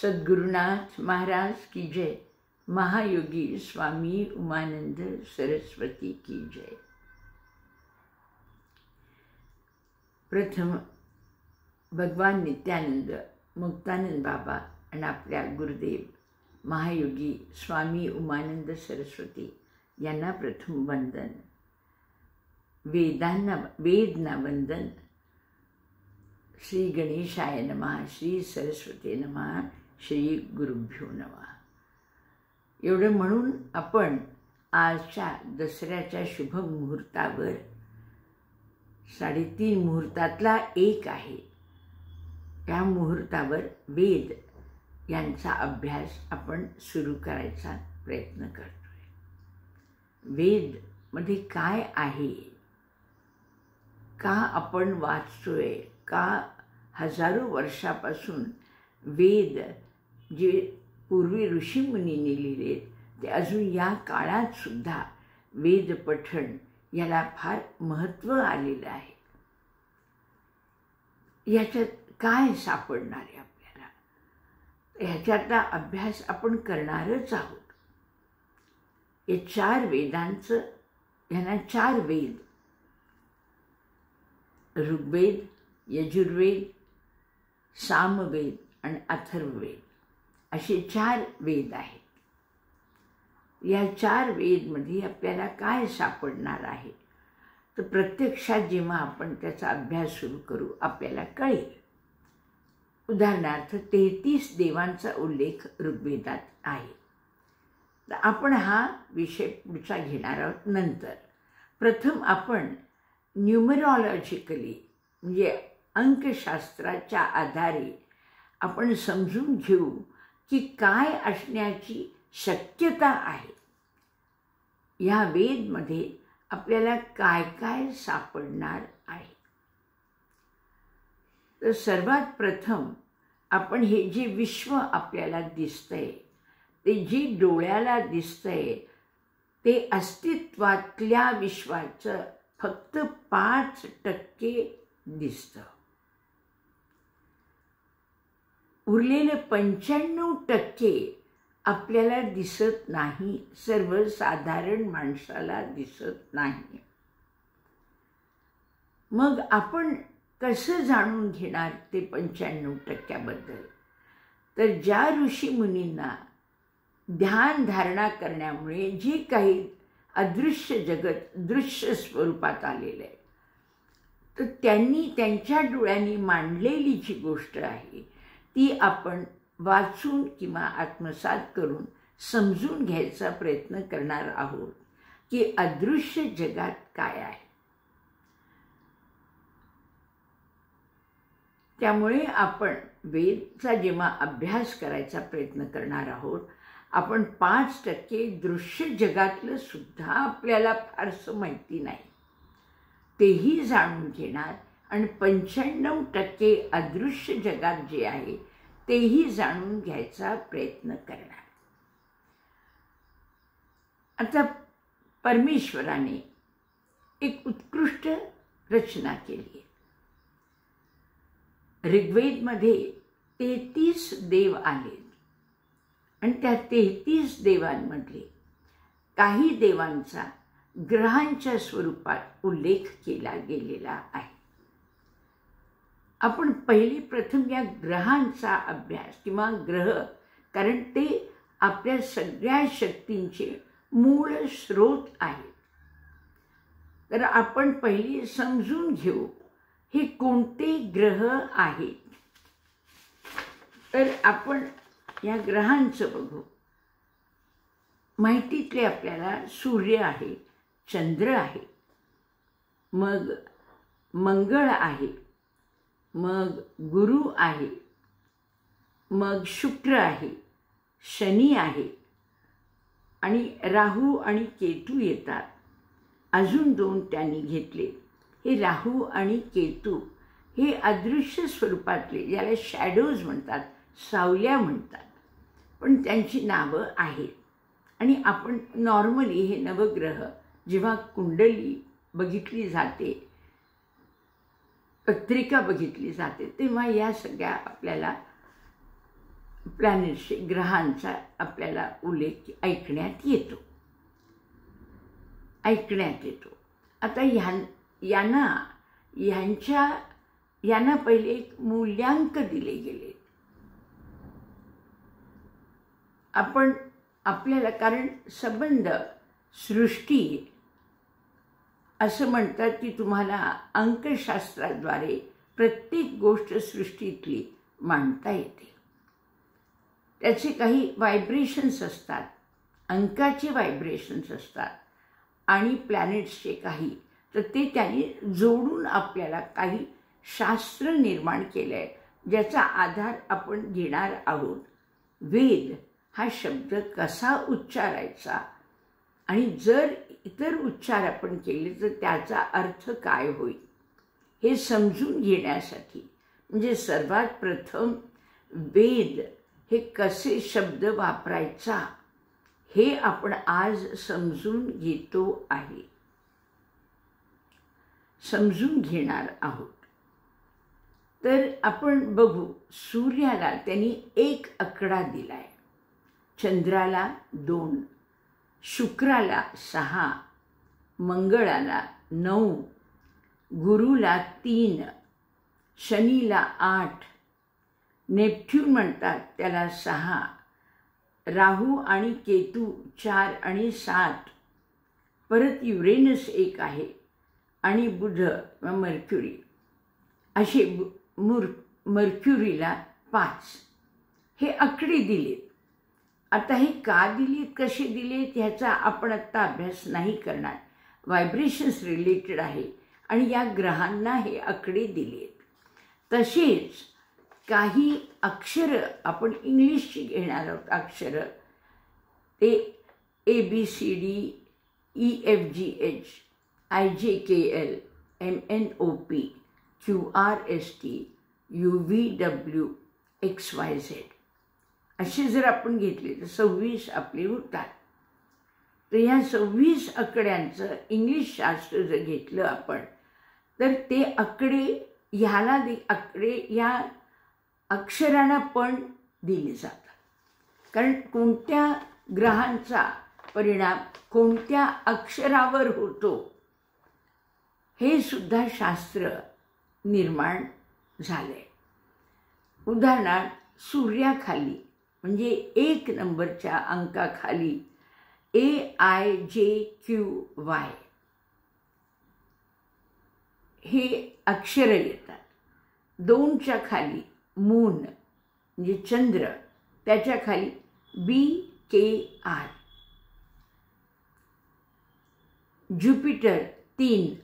सद्गुरुनाथ महाराज की जय। महायोगी स्वामी उमानंद सरस्वती की जय। प्रथम भगवान नित्यानंद मुक्तानंद बाबा आणि आपल्या गुरुदेव महायोगी स्वामी उमानंद सरस्वती यांना प्रथम वंदन। वेदना वंदन। श्री गणेशाय नमः, श्री सरस्वती नमः, श्री गुरुभ्यो नमः। एवढं म्हणून आपण आजच्या दसऱ्याच्या शुभ मुहूर्तावर 3:30 मुहूर्तातला एक आहे, त्या मुहूर्तावर वेद यांचा अभ्यास आपण सुरू करायचा प्रयत्न करतोय। वेद मध्ये काय आहे, का आपण वाचतोय, का हजारो वर्षापासून वेद जे पूर्वी ऋषीमुनींनी लिहिले ते अजून या काळात सुद्धा वेद पठण याला फार महत्त्व आलेलं आहे। याच्यात काय सापडणार आहे आपल्याला, ह्याच्यातला अभ्यास आपण करणारच आहोत। हे 4 वेदांचं, ह्यांना 4 वेद, ऋग्वेद, यजुर्वेद, सामवेद आणि अथर्ववेद असे 4 वेद आहेत। या 4 वेदमध्ये आपल्याला काय सापडणार आहे, तर प्रत्यक्षात जेव्हा आपण त्याचा अभ्यास सुरू करू आपल्याला कळेल। उदाहरणार्थ 33 देवांचा उल्लेख ऋग्वेदात आहे। तर आपण हा विषय पुढचा घेणार आहोत नंतर। प्रथम आपण न्यूमरॉलॉजिकली म्हणजे अंकशास्त्राच्या आधारे आपण समजून घेऊ की काय असण्याची शक्यता आहे। या वेदमध्ये आपल्याला काय काय सापडणार आहे। तर सर्वात प्रथम आपण हे जे विश्व आपल्याला दिसतंय, ते जे डोळ्याला दिसतंय ते अस्तित्वातल्या विश्वाचं फक्त 5% दिसतं। उरलेले 95% आपल्याला दिसत नाही, सर्वसाधारण माणसाला दिसत नाही। मग आपण कसं जाणून घेणार ते 95% बद्दल? तर ज्या ऋषी मुनींना ध्यान धारणा करण्यामुळे जे काही अदृश्य जगत दृश्य स्वरूपात आलेलं आहे, तर त्यांनी त्यांच्या डोळ्यांनी मांडलेली जी गोष्ट आहे ती आपण वाचून किंवा आत्मसात करून समजून घ्यायचा प्रयत्न करणार आहोत की अदृश्य जगात काय आहे। त्यामुळे आपण वेदचा जेव्हा अभ्यास करायचा प्रयत्न करणार आहोत, आपण 5% दृश्य जगातलं सुद्धा आपल्याला फारसं माहिती नाही तेही जाणून घेणार आणि 95% अदृश्य जगात जे आहे तेही जाणून घ्यायचा प्रयत्न करणार। आता परमेश्वराने एक उत्कृष्ट रचना केली आहे। ऋग्वेदमध्ये 33 देव आले आणि त्या 33 देवांमधले काही देवांचा ग्रहांच्या स्वरूपात उल्लेख केला गेलेला आहे। आपण प्रथम या ग्रहांचा अभ्यास किंवा ग्रह, कारण ते आपल्या सगळ्या शक्तींचे मूळ स्रोत आहेत, तर आपण पहिले समजून घेऊ हे कोणते ग्रह आहेत। तर आपण या ग्रहांचं बघू। माहितीतले आपल्याला सूर्य आहे, चंद्र आहे, मग मंगळ आहे, मग गुरु आहे, मग शुक्र आहे, शनी आहे आणि राहू आणि केतू येतात। अजून 2 त्यांनी घेतले। हे राहू आणि केतू हे अदृश्य स्वरूपातले, ज्याला शॅडोज म्हणतात, सावल्या म्हणतात, पण त्यांची नावं आहेत। आणि आपण नॉर्मली हे नवग्रह जेव्हा कुंडली बघितली जाते, पत्रिका बघितली जाते, तेव्हा या सगळ्या आपल्याला प्लॅनेट्सचे, ग्रहांचा आपल्याला उल्लेख ऐकण्यात येतो. आता यांना पहिले एक मूल्यांक दिले गेले. आपल्याला कारण संबंध सृष्टी असं म्हणतात की तुम्हाला अंकशास्त्राद्वारे प्रत्येक गोष्ट सृष्टीतली मांडता येते. त्याचे काही व्हायब्रेशन्स असतात, अंकाचे व्हायब्रेशन्स असतात आणि प्लॅनेट्सचे काही, तर ते त्यांनी जोडून आपल्याला काही शास्त्र निर्माण केलं आहे, ज्याचा आधार आपण घेणार आहोत. वेद हा शब्द कसा उच्चारायचा आणि जर इतर उच्चार आपण केले तर त्याचा अर्थ काय होईल हे समजून घेण्यासाठी, म्हणजे सर्वात प्रथम वेद हे कसे शब्द वापरायचा हे आपण आज समजून घेणार आहोत. तर आपण बघू, सूर्याला त्यांनी 1 आकडा दिलाय, चंद्राला 2, शुक्राला 6, मंगळाला 9, गुरुला 3, शनीला 8, नेपच्यून म्हणतात त्याला 6, राहू आणि केतू 4 आणि 7, परत युरेनस 1 आहे आणि बुध मर्क्युरी असे मर्क्युरीला 5 हे आकडे दिलेत. आता हे का दिलेत, कसे दिलेत ह्याचा आपण आत्ता अभ्यास नाही करणार. व्हायब्रेशन्स रिलेटेड आहे आणि या ग्रहांना हे आकडे दिलेत. तसेच काही अक्षरं आपण इंग्लिशची घेणार आहोत. अक्षरं ते ABCD EFGH IJKL MNOP QRST UVW XYZ असे जर आपण घेतले तर 26 आपले होतात. तर ह्या 26 आकड्यांचं इंग्लिश शास्त्र जर घेतलं आपण तर ते आकडे या अक्षरांना पण दिले जातात. कारण कोणत्या ग्रहांचा परिणाम कोणत्या अक्षरावर होतो हे सुद्धा शास्त्र निर्माण झालंय. उदाहरणार्थ सूर्याखाली म्हणजे 1 नंबरच्या अंकाखाली AIJQY हे अक्षर येतात. 2च्या खाली मून म्हणजे चंद्र, त्याच्या खाली BKR, ज्युपिटर 3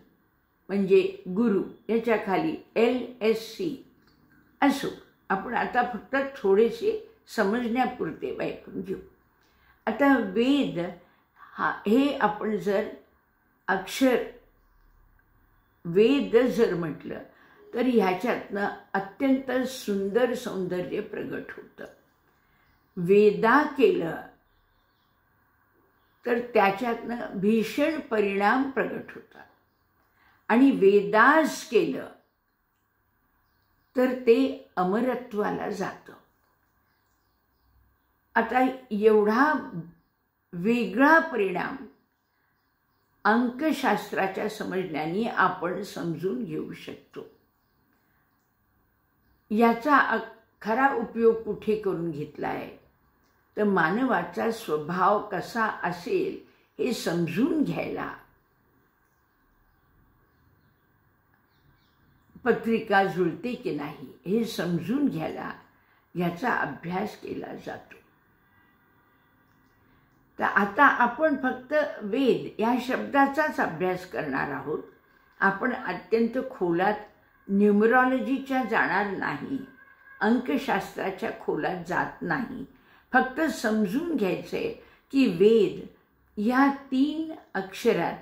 म्हणजे गुरु, याच्या खाली LSC. असो, आपण आता फक्त थोडेसे समजण्यापुरते ऐकून घेऊ. आता वेद हे आपण जर वेद जर म्हटलं तर ह्याच्यातनं अत्यंत सुंदर सौंदर्य प्रगट होतं. वेदा केलं तर त्याच्यातनं भीषण परिणाम प्रगट होतात आणि वेदास केलं तर ते अमरत्वाला जातं. आता एवढा वेगळा परिणाम अंकशास्त्राच्या समजण्याने आपण समजून घेऊ शकतो. याचा खरा उपयोग कुठे करून घेतला आहे तर मानवाचा स्वभाव कसा असेल हे समजून घ्यायला पत्रिका जुळते की नाही हे समजून घ्यायला याचा अभ्यास केला जातो. तर आता आपण फक्त वेद या शब्दाचाच अभ्यास करणार आहोत. आपण अत्यंत खोलात न्यूमरॉलॉजीच्या जाणार नाही, अंकशास्त्राच्या खोलात जात नाही. फक्त समजून घ्यायचंय की वेद या 3 अक्षरात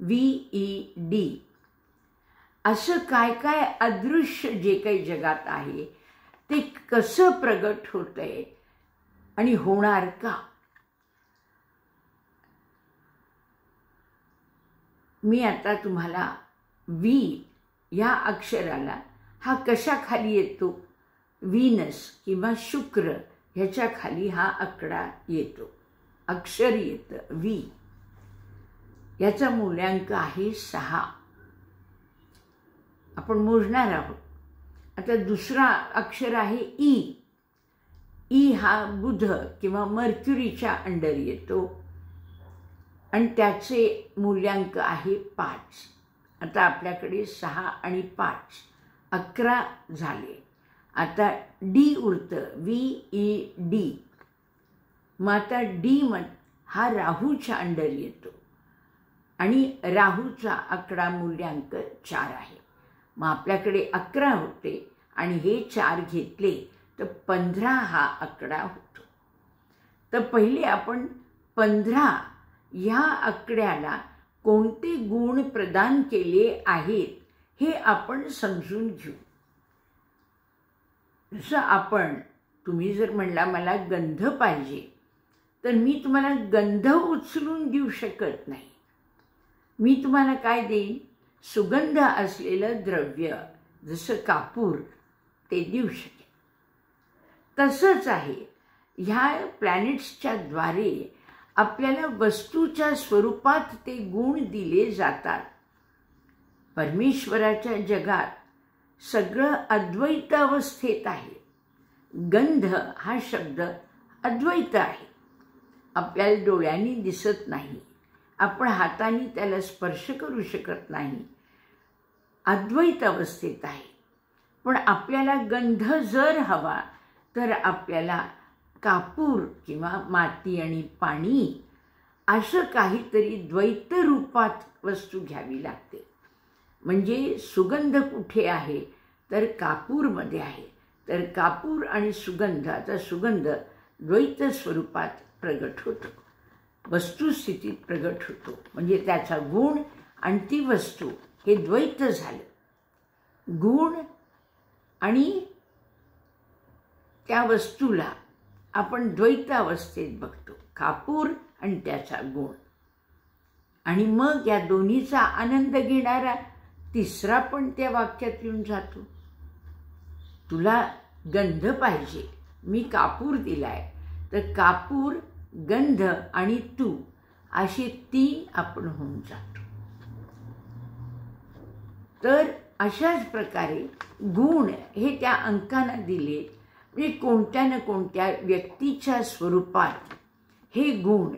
VED असं काय काय अदृश्य जे काही जगात आहे ते कसं प्रगट होतंय आणि होणार का. मी आता तुम्हाला V या अक्षराला हा कशा खाली येतो, व्हीनस किंवा शुक्र ह्याच्या खाली हा आकडा येतो, अक्षर येतं वी. याचा मूल्यांक आहे 6. आपण मोजणार आहोत. आता दुसरा अक्षर आहे ई. ई हा बुध किंवा मर्क्युरीच्या अंडर येतो आणि त्याचे मूल्यांक आहे 5. आता आपल्याकडे 6 आणि 5 11 झाले. आता डी उरतं, वी ई डी. मग आता डी हा राहूच्या अंडर येतो आणि राहूचा आकडा मूल्यांक 4 आहे. मग आपल्याकडे 11 होते आणि हे 4 घेतले तर 15 हा आकडा होतो. तर पहिले आपण 15 ह्या आकड्याला कोणते गुण प्रदान केले आहेत हे आपण समजून घेऊ. जसं तुम्ही जर म्हणला मला गंध पाहिजे तर मी तुम्हाला गंध उचलून देऊ शकत नाही. मी तुम्हाला काय देईन? सुगंध असलेलं द्रव्य जसं कापूर ते देऊ शकेन. तसंच आहे ह्या प्लॅनेट्सच्या द्वारे आपल्याला वस्तूच्या स्वरूपात ते गुण दिले जातात. परमेश्वराच्या जगात सगळं अद्वैत अवस्थेत आहे. गंध हा शब्द अद्वैत आहे. आपल्याला डोळ्यांनी दिसत नाही, आपण हाताने त्याला स्पर्श करू शकत नाही, अद्वैत अवस्थेत आहे. पण आपल्याला गंध जर हवा तर आपल्याला कापूर किंवा माती आणि पाणी असं काहीतरी द्वैत रूपात वस्तू घ्यावी लागते. म्हणजे सुगंध कुठे आहे तर कापूरमध्ये आहे. तर कापूर आणि सुगंधाचा सुगंध द्वैत स्वरूपात प्रगट होतो, वस्तुस्थितीत प्रगट होतो. म्हणजे त्याचा गुण आणि ती वस्तू हे द्वैत झालं. गुण आणि त्या वस्तूला आपण द्वैत अवस्थेत बघतो, कापूर आणि त्याचा गुण. आणि मग या दोन्हीचा आनंद घेणारा तिसरा पण त्या वाक्यात येऊन जातो. तुला गंध पाहिजे, मी कापूर दिलाय, तर कापूर, गंध आणि तू असे 3 आपण होऊन जातो. तर अशाच प्रकारे गुण हे त्या अंकांना दिले. म्हणजे कोणत्या ना कोणत्या व्यक्तीच्या स्वरूपात हे गुण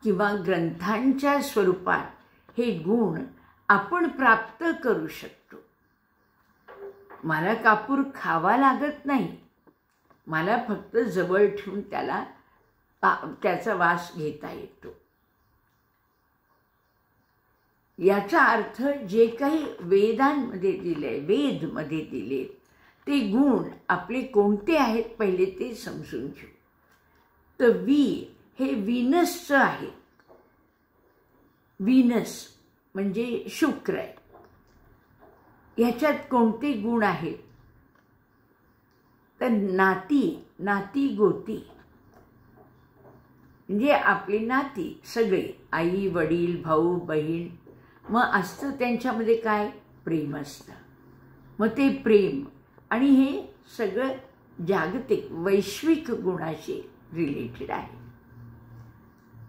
किंवा ग्रंथांच्या स्वरूपात हे गुण आपण प्राप्त करू शकतो. मला कापूर खावा लागत नाही, मला फक्त जवळ ठेवून त्याचा वास घेता येतो. याचा अर्थ जे काही वेदांमध्ये दिले, वेदमध्ये दिले ते गुण आपले कोणते आहेत पहिले ते समजून घेऊ. तर वी हे व्हीनसचं आहे. व्हीनस म्हणजे शुक्र आहे. ह्याच्यात कोणते गुण आहेत तर नाती गोती. म्हणजे आपली नाती सगळे, आई वडील भाऊ बहीण, मग असतं त्यांच्यामध्ये काय? प्रेम असतं. मग ते प्रेम आणि हे सगळं जागतिक वैश्विक गुणाशी रिलेटेड आहे.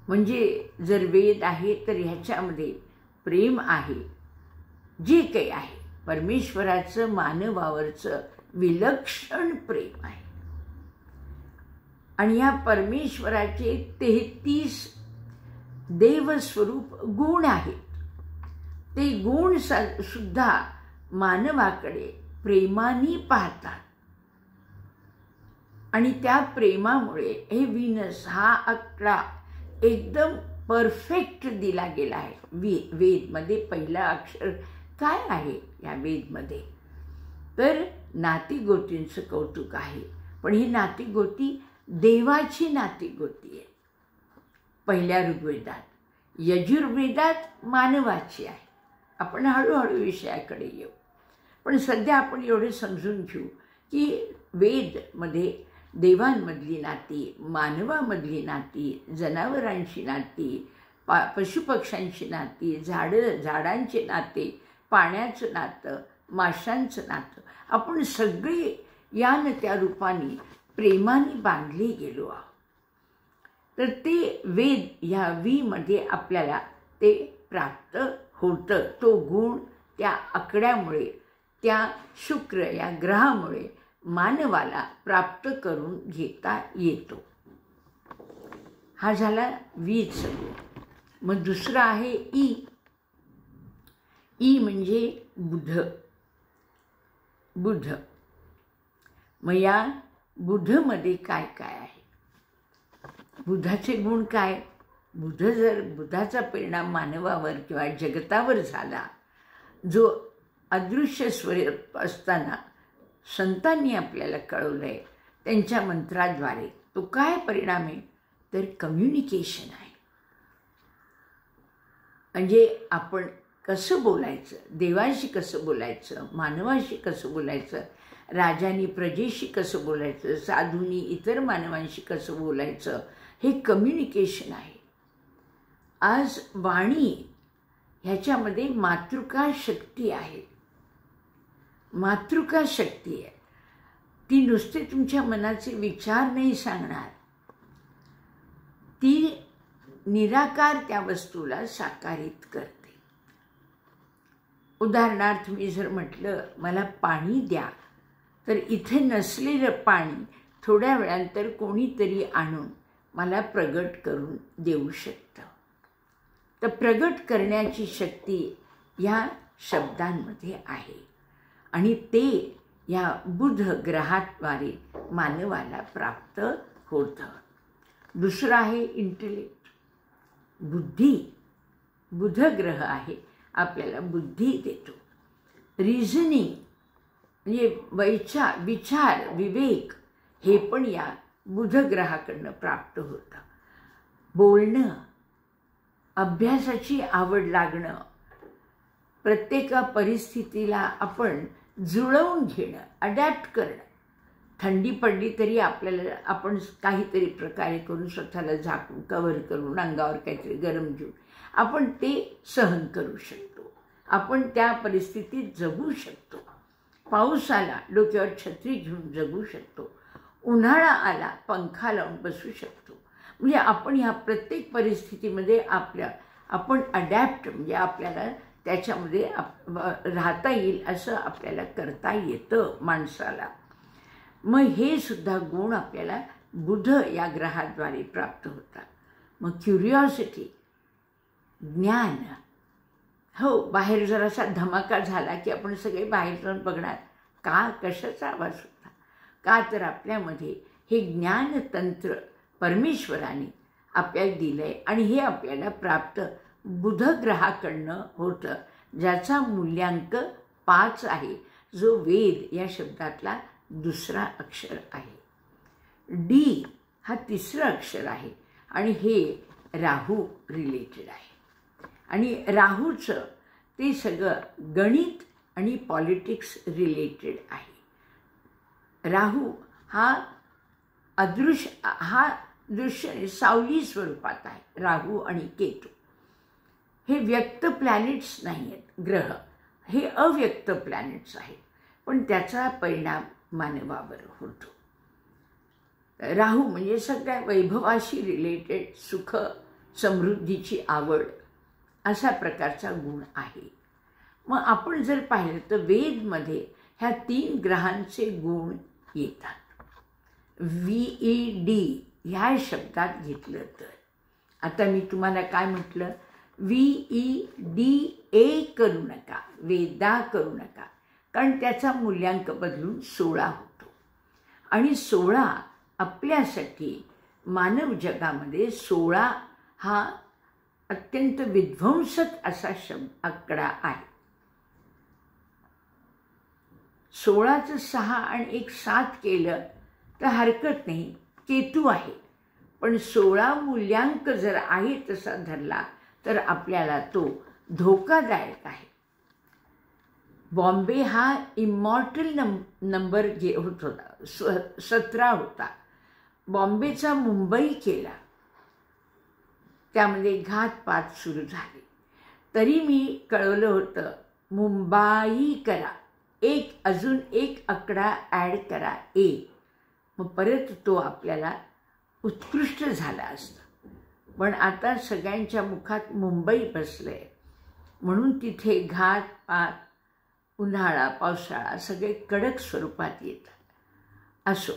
म्हणजे जर वेद आहे तर ह्याच्यामध्ये प्रेम आहे. जे काही आहे परमेश्वराचं मानवावरचं विलक्षण प्रेम आहे. आणि या परमेश्वराचे 33 देवस्वरूप गुण आहेत. ते गुण सुद्धा मानवाकडे प्रेमाने पाहतात. आणि त्या प्रेमामुळे हे व्हीनस हा आकडा एकदम परफेक्ट दिला गेला आहे. वेदमध्ये पहिला अक्षर काय आहे या वेदमध्ये तर नातीगोतींचं कौतुक आहे. पण ही नातीगोती देवाची नातीगोती आहे. पहिल्या ऋग्वेदात, यजुर्वेदात मानवाची आहे. आपण हळूहळू विषयाकडे येऊ. पण सध्या आपण एवढे समजून घेऊ की वेदमध्ये देवांमधली नाती, मानवामधली नाती, जनावरांची नाती, पशुपक्ष्यांची नाती, झाडांचे नाते, पाण्याचं नातं, माशांचं नातं, आपण सगळे या न त्या रूपाने प्रेमाने बांधले गेलो आहोत. तर ते वेद ह्या मध्ये आपल्याला ते प्राप्त होतं. तो गुण त्या आकड्यामुळे, त्या शुक्र या ग्रहामुळे मानवाला प्राप्त करून घेता येतो. हा झाला वीचं गुण. मग दुसरा आहे ई. ई म्हणजे बुध. बुध. मग या बुधमध्ये काय काय आहे? बुधाचे गुण काय? बुधाचा परिणाम मानवावर किंवा जगतावर झाला, जो अदृश्य स्वरूप असताना संतांनी आपल्याला कळवलंय त्यांच्या मंत्राद्वारे. तो काय परिणाम आहे? तर कम्युनिकेशन आहे. म्हणजे आपण कसं बोलायचं, देवाशी कसं बोलायचं, मानवाशी कसं बोलायचं, राजांनी प्रजेशी कसं बोलायचं, साधूंनी इतर मानवांशी कसं बोलायचं, हे कम्युनिकेशन आहे. आज वाणी ह्याच्यामध्ये मातृका शक्ती आहे. मातृका शक्ती आहे. ती नुसते तुमच्या मनाचे विचार नाही सांगणार, ती निराकार त्या वस्तूला साकारित करते. उदाहरणार्थ मी जर म्हटलं मला पाणी द्या, तर इथे नसलेलं पाणी थोड्या वेळानंतर कोणीतरी आणून मला प्रगट करून देऊ शकतं. तर प्रगट करण्याची शक्ती या शब्दांमध्ये आहे आणि ते या बुध ग्रहाद्वारे मानवाला प्राप्त होतं. दुसरं आहे इंटेलेक्ट, बुद्धी. बुध ग्रह आहे, आपल्याला बुद्धी देतो. रिझनिंग म्हणजे विचार, विवेक, हे पण या बुध ग्रहाकडनं प्राप्त होतं. बोलणं, अभ्यासाची आवड लागणं, प्रत्येक परिस्थितीला आपण जुळवून घेणं, अडॅप्ट करणं. थंडी पडली तरी आपल्याला आपण काहीतरी प्रकारे करून स्वतःला झाकून कव्हर करून अंगावर काहीतरी गरम घेऊन आपण ते सहन करू शकतो. आपण त्या परिस्थितीत जगू शकतो. पाऊस आला डोक्यावर छत्री घेऊन जगू शकतो. उन्हाळा आला पंखा लावून बसू शकतो. म्हणजे आपण ह्या प्रत्येक परिस्थितीमध्ये आपण अडॅप्ट म्हणजे आपल्याला त्याच्यामध्ये राहता येईल असं आपल्याला करता येतं माणसाला. मग हे सुद्धा गुण आपल्याला बुध या ग्रहाद्वारे प्राप्त होतात. मग क्युरिओसिटी, ज्ञान. हो, बाहेर जरासा धमाका झाला की आपण सगळे बाहेर जाऊन बघणार का, कशाचा आवाज होता, का तर आपल्यामध्ये हे ज्ञानतंत्र परमेश्वराने आपल्याला दिलंय आणि हे आपल्याला प्राप्त बुध ग्रहाकडनं होतं, ज्याचा मूल्यांक 5 आहे, जो वेद या शब्दातला दुसरा अक्षर आहे. डी हा तिसरं अक्षर आहे आणि हे राहू रिलेटेड आहे. आणि राहूचं ते सगळं गणित आणि पॉलिटिक्स रिलेटेड आहे. राहू हा दृश्य सावली स्वरूपात आहे. राहू आणि केतू हे व्यक्त प्लॅनेट्स नाही आहेत, ग्रह हे अव्यक्त प्लॅनेट्स आहेत, पण त्याचा परिणाम मानवावर होतो. राहू म्हणजे सगळ्या वैभवाशी रिलेटेड, सुख समृद्धीची आवड अशा प्रकारचा गुण आहे. मग आपण जर पाहिलं तर वेदमध्ये ह्या 3 ग्रहांचे गुण येतात. VED ह्या शब्दात घेतलं तर आता मी तुम्हाला काय म्हटलं, VEDA करू नका, वेदा करू नका, कारण त्याचा मूल्यांक बदलून 16 होतो. आणि 16 आपल्यासाठी मानव जगामध्ये 16 हा अत्यंत विध्वंसक असा आकडा आहे. 16चं 6 आणि 1 7 केलं तर हरकत नाही, केतू आहे. पण 16 मूल्यांक जर आहे तसा धरला तर आपल्याला तो धोकादायक आहे. बॉम्बे हा इमॉर्टल नंबर होत होता, 17 होता. बॉम्बेचा मुंबई केला, त्यामध्ये घातपात सुरू झाले. तरी मी कळवलं होतं मुंबाई करा, अजून एक आकडा ॲड करा, A. मग परत तो आपल्याला उत्कृष्ट झाला असता. पण आता सगळ्यांच्या मुखात मुंबई बसले म्हणून तिथे घात पात, उन्हाळा पावसाळा सगळे कडक स्वरूपात येतात. असो,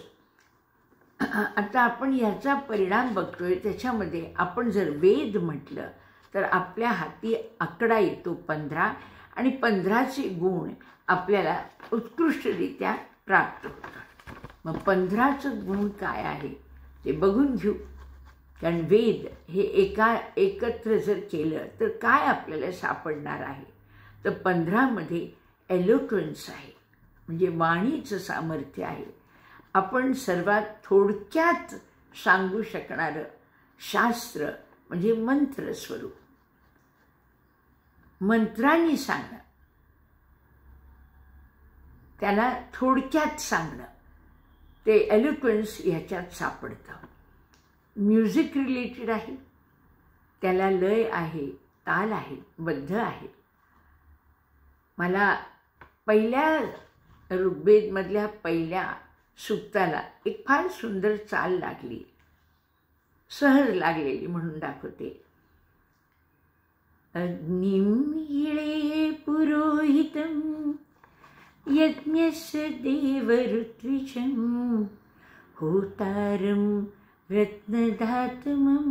आता आपण ह्याचा परिणाम बघतोय. त्याच्यामध्ये आपण जर वेद म्हटलं तर आपल्या हाती आकडा येतो 15 आणि 15चे गुण आपल्याला उत्कृष्टरित्या प्राप्त होतात. मग 15चं गुण काय आहे ते बघून घेऊ. कारण वेद हे एकत्र जर केलं तर काय आपल्याला सापडणार आहे. तर 15मध्ये एलोक्वेन्स आहे, म्हणजे वाणीचं सामर्थ्य आहे. आपण सर्वात थोडक्यात सांगू शकणारं शास्त्र म्हणजे मंत्र स्वरूप, मंत्रांनी सांगणं, त्याला थोडक्यात सांगणं, ते एलोक्वेन्स ह्याच्यात सापडतं. म्युझिक रिलेटेड आहे, त्याला लय आहे, ताल आहे, बद्ध आहे. मला पहिल्या ऋग्वेदमधल्या पहिल्या सूक्ताला एक फार सुंदर चाल लागली, सहज लागलेली म्हणून दाखवते. अग्निं इळे पुरोहितं यज्ञस्य देवऋत्विजं होतारं रत्नधातमं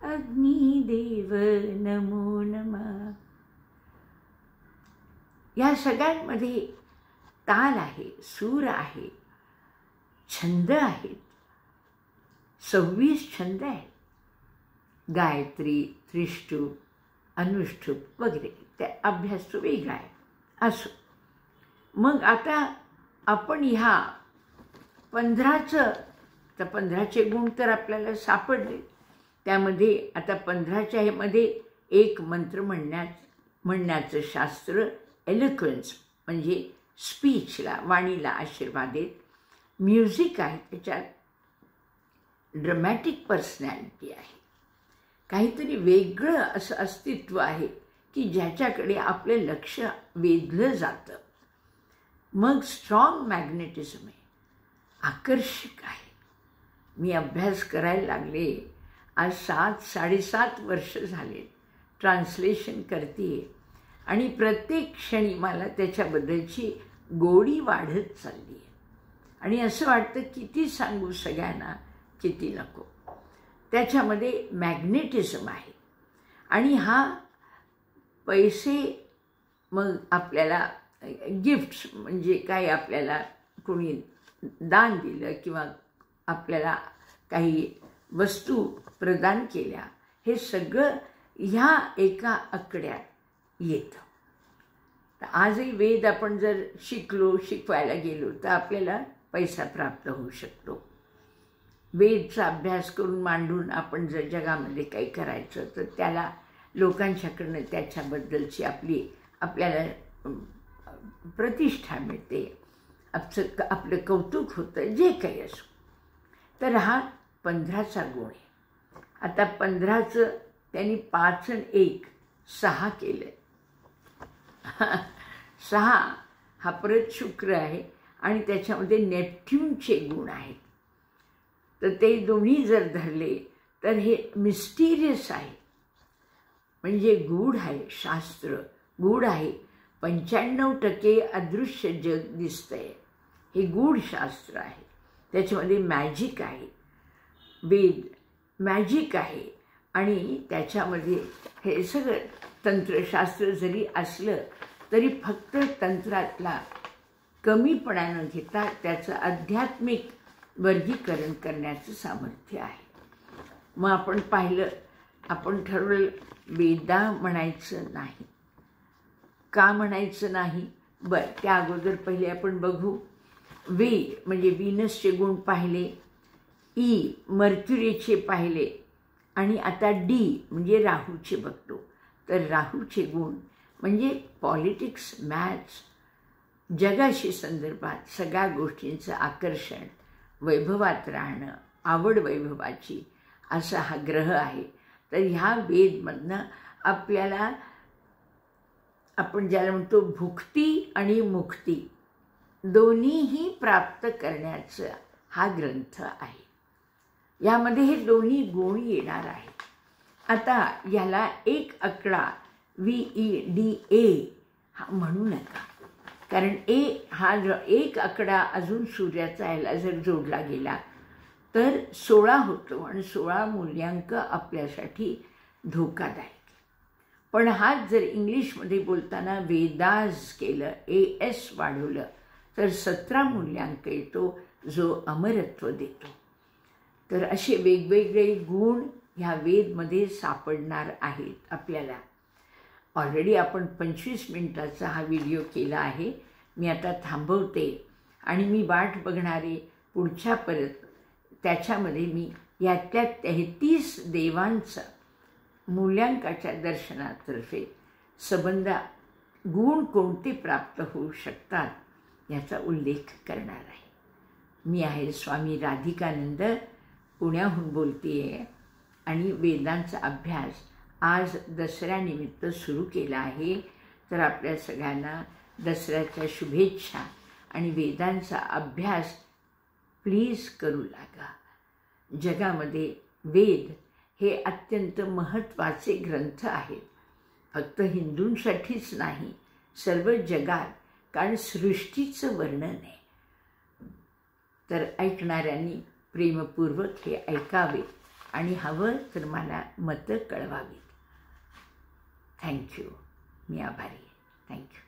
अग्निदेव नमो नमः. या सगळ्यांमध्ये ताल आहे, सूर आहे, छंद आहेत. 26 छंद आहेत. गायत्री, त्रिष्टुप, अनुष्टुप वगैरे. त्या अभ्यास तो वेगळा आहे. असो, मग आता आपण ह्या 15चं, तर 15चे गुण तर आपल्याला सापडले. त्यामध्ये आता 15च्या ह्यामध्ये एक मंत्र म्हणण्याचं शास्त्र, एलोक्वेन्स म्हणजे स्पीचला, वाणीला आशीर्वाद देत. म्युझिक आहे, त्याच्यात ड्रमॅटिक पर्सनॅलिटी आहे, काहीतरी वेगळं असं अस्तित्व आहे की ज्याच्याकडे आपलं लक्ष वेधलं जातं. मग स्ट्रॉंग मॅग्नेटिझम आहे, आकर्षक आहे. मी अभ्यास करायला लागले, आज 7-7.5 वर्ष झाले ट्रान्सलेशन करते आणि प्रत्येक क्षणी मला त्याच्याबद्दलची गोडी वाढत चालली आहे. आणि असं वाटतं किती सांगू सगळ्यांना, किती नको. त्याच्यामध्ये मॅग्नेटिझम आहे. आणि हा पैसे, मग आपल्याला गिफ्ट्स म्हणजे काय, आपल्याला कोणी दान दिलं किंवा आपल्याला काही वस्तू प्रदान केल्या, हे सगळं ह्या एका आकड्यात येतं. तर आजही वेद आपण जर शिकवायला गेलो तर आपल्याला पैसा प्राप्त होऊ शकतो. वेदचा अभ्यास करून मांडून आपण जर जगामध्ये काही करायचं तर त्याला लोकांच्याकडनं त्याच्याबद्दलची आपल्याला प्रतिष्ठा मिळते, आपलं कौतुक होतं, जे काही असो. तर हा 15चा गुण आहे. आता 15चं त्यांनी 5 आणि 1 6 केलं. 6 हा परत शुक्र आहे आणि त्याच्यामध्ये नेपच्यूनचे गुण आहेत. तर ते दोन्ही जर धरले तर हे मिस्टिरियस आहे, म्हणजे गूढ आहे. शास्त्र गूढ आहे. 95% अदृश्य जग दिसतंय, हे गूढ शास्त्र आहे. त्याच्यामध्ये मॅजिक आहे, वेद मॅजिक आहे. आणि त्याच्यामध्ये हे सगळं तंत्रशास्त्र जरी असलं तरी फक्त तंत्रातला कमीपणा न घेता त्याचं आध्यात्मिक वर्गीकरण करण्याचं सामर्थ्य आहे. मग आपण पाहिलं, आपण ठरवलं वेदा म्हणायचं नाही. का म्हणायचं नाही? बरं, त्या अगोदर पहिले आपण बघू. वे म्हणजे व्हीनसचे गुण पाहिले, ई मर्क्युरीचे पाहिले आणि आता डी म्हणजे राहूचे बघतो. तर राहूचे गुण म्हणजे पॉलिटिक्स, मॅथ्स, जगाशी संदर्भात सगळ्या गोष्टींचं आकर्षण, वैभवात राहणं, आवड वैभवाची, असा हा ग्रह आहे. तर ह्या वेदमधनं आपल्याला, आपण ज्याला म्हणतो भुक्ती आणि मुक्ती, दोन्हीही प्राप्त करण्याचं हा ग्रंथ आहे. यामध्ये हे दोन्ही गुण येणार आहेत. आता याला एक आकडा VEDA हा म्हणू नका, कारण हा एक आकडा अजून सूर्याचा याला जर जोडला गेला तर 16 होतो आणि 16 मूल्यांक आपल्यासाठी धोकादायक. पण हाच जर इंग्लिशमध्ये बोलताना वेदास केलं, AS वाढवलं तर 17 मूल्यांक येतो, जो अमरत्व देतो. तर असे वेगवेगळे गुण ह्या वेदमध्ये सापडणार आहेत आपल्याला. ऑलरेडी आपण 25 मिनिटाचा हा व्हिडिओ केला आहे. मी आता थांबवते आणि मी वाट बघणारे पुढच्या परत त्याच्यामध्ये मी यातल्या 33 देवांचं मूल्यांकाच्या दर्शनातर्फे संबंध गुण कोणते प्राप्त होऊ शकतात याचा उल्लेख करणार आहे. मी आहे स्वामी राधिकानंद, पुण्याहून बोलते आहे आणि वेदांचा अभ्यास आज दसऱ्यानिमित्त सुरू केला आहे. तर आपल्या सगळ्यांना दसऱ्याच्या शुभेच्छा आणि वेदांचा अभ्यास प्लीज करू लागा. जगामध्ये वेद हे अत्यंत महत्त्वाचे ग्रंथ आहेत, फक्त हिंदूंसाठीच नाही, सर्व जगात, कारण सृष्टीचं वर्णन आहे. तर ऐकणाऱ्यांनी प्रेमपूर्वक हे ऐकावे आणि हवं तर मला मतं कळवावीत. थँक्यू. मी आभारी आहे. थँक्यू.